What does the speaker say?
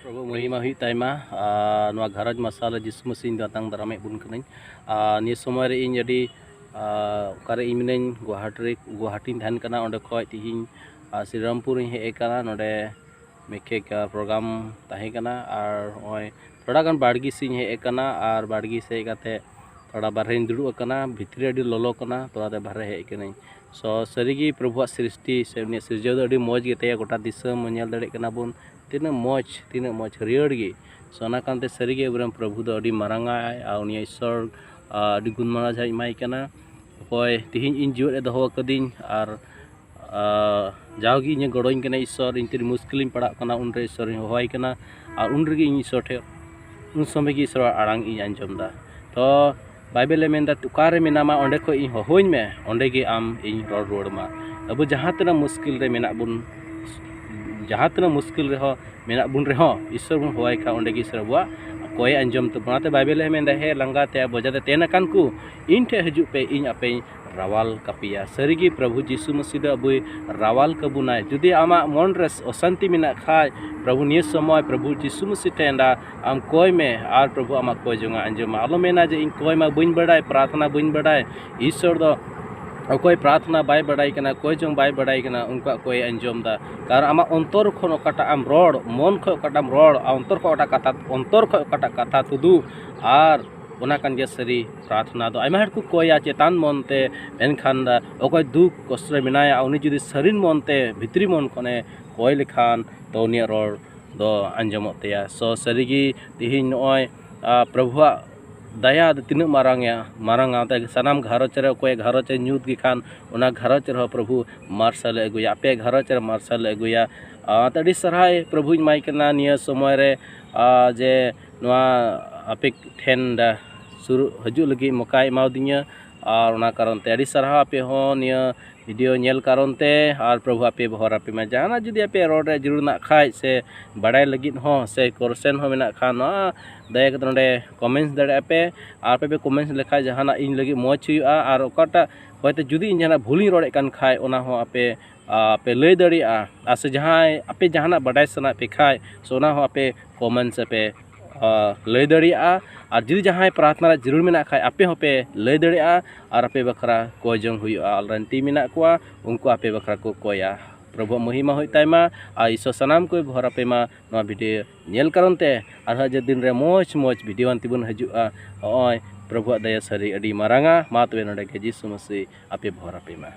प्रभु महिमा हुई ताइमा घरज मसाला जिसु मसीह दातंग दारामे बुन कनाई नि समय रे इन जदी कारे इमिनें गुवाहाटी धान कना ओंडे खय तिहिं श्रीरामपुर हे एकना नोडे मेखे का प्रोग्राम ताहे कना आर ओय थोड़ा गान बाड़गी सिंह हे एकना आर बाड़गी से काते थोड़ा बारहे दुड़ु कना भितरी अडी ललो कना थोड़ा दे बारहे हे कनाई सो सरीगी प्रभु सृष्टि से उनी सिरजो अडी मौज गेते गोटा दिसम नेल दड़े कना बुन तीना मौज हरियर गे सोना कांते सरीगे उरम प्रभु दो अडी मारांगा आ उनी ईश्वर अडी गुणमाना जाय माय कना कोय तिहिं इन जिउ ए दहो कदिन आर जावगी इन गड़ोइन कना ईश्वर इन तिर मुश्किलिन पड़ा कना उनरे ईश्वर होय कना आर उनरेगे इन ईश्वर ठे उन समय की ईश्वर आड़ांग इन अंजमदा तो बाइबल मेंदा तुकारे मेनामा ओंडे को इन होइन में ओंडे गे आम इन रोड रोड मा अब जहां तना मुश्किल रे मेना बुन जहाँ तना मुश्किल रहो मेना बुन रहो ईश्वर बुन होय का ओंडे गे ईश्वर बुआ कोई अंजम तो बनाते बाइबल मेंदा हे लंगा ते बजाते तेना कान को इन ठे हजु पे इन आपे रावाल कपिया सरीगी प्रभु यीशु मसीह दो अबुई रावाल कबुनाय जुदी आमा मन रे अशांति मेना खाय प्रभु निय समय प्रभु यीशु मसीह टेंदा आम कोय में आर प्रभु आमा कोय जोंगा अंजम आलो मेना जे इन कोय मा बुइन बड़ाय प्रार्थना बुइन बड़ाय ईश्वर दो कोई प्रार्थना बाय बड़ाई कना कोई जों बाय बड़ाई कना उनका कोई अंजम दा कार आमा अंतर खन ओकाटा आम रोड मन ख ओकाटा आम रोड अंतर ख ओकाटा कथा तुदु आर ओना कान गे सरी प्रार्थना दो आइमा हर को कोया चेतान मनते एनखान दा ओकोय दुख कष्ट मेनाया उनी जुदी सरीन मनते भितरी मन खने कोय लेखान तो उनी रोड दो अंजमतेया सो सरीगी तिहिन नय प्रभुआ दया तीन मारांग आते सानाम घारोच रे कोई घारोच न्यूत गे खान ओना घारोच रे प्रभु मार्शल अगुया आपे घारोच रे मार्शल अगुया तड़ी सराय प्रभु माई कना निया समय रे जे नवा आपे ठेन दा शुरू हजू लगी मौका एमाउदिया और ओना कारण ते अड़ी सराह आपे हो निया वीडियो नेल कारण ते और प्रभु आपे बहर आपे मा जाना जुदी आपे रोड रे जरूर ना खाय से बड़ाई लगी हो से कोर्सन हो मेना खान दया कते नोडे कमेंट्स दड़े आपे और पे कमेंट्स लेखा जहाना इन लगी मौज हुआ और ओकाटा होयते जुदी इन जहाना भूलिन रोड़े कान खाय ओना हो आपे पे लय दड़िया आसे जहां आपे जहाना बड़ाई सना पे खाय सोना हो आपे कमेंट्स पे लय दड़िया और जुदी जहां प्रार्थना जरूर मेना खाय आपे होपे लय दड़िया और आपे बखरा कोय जों हुआ अलरंती मेना कोआ उनको आपे बखरा को कोया प्रभु महिमा होय ताइमा आ ईश्वर सनाम को भर आपे मा नवा वीडियो नेल कारणते आर जे दिन रे मौज वीडियो अंति बन हजुआ ओय प्रभु दया सरी अडी मारांगा मा तबे नडे के यीशु मसीह आपे भर आपे मा।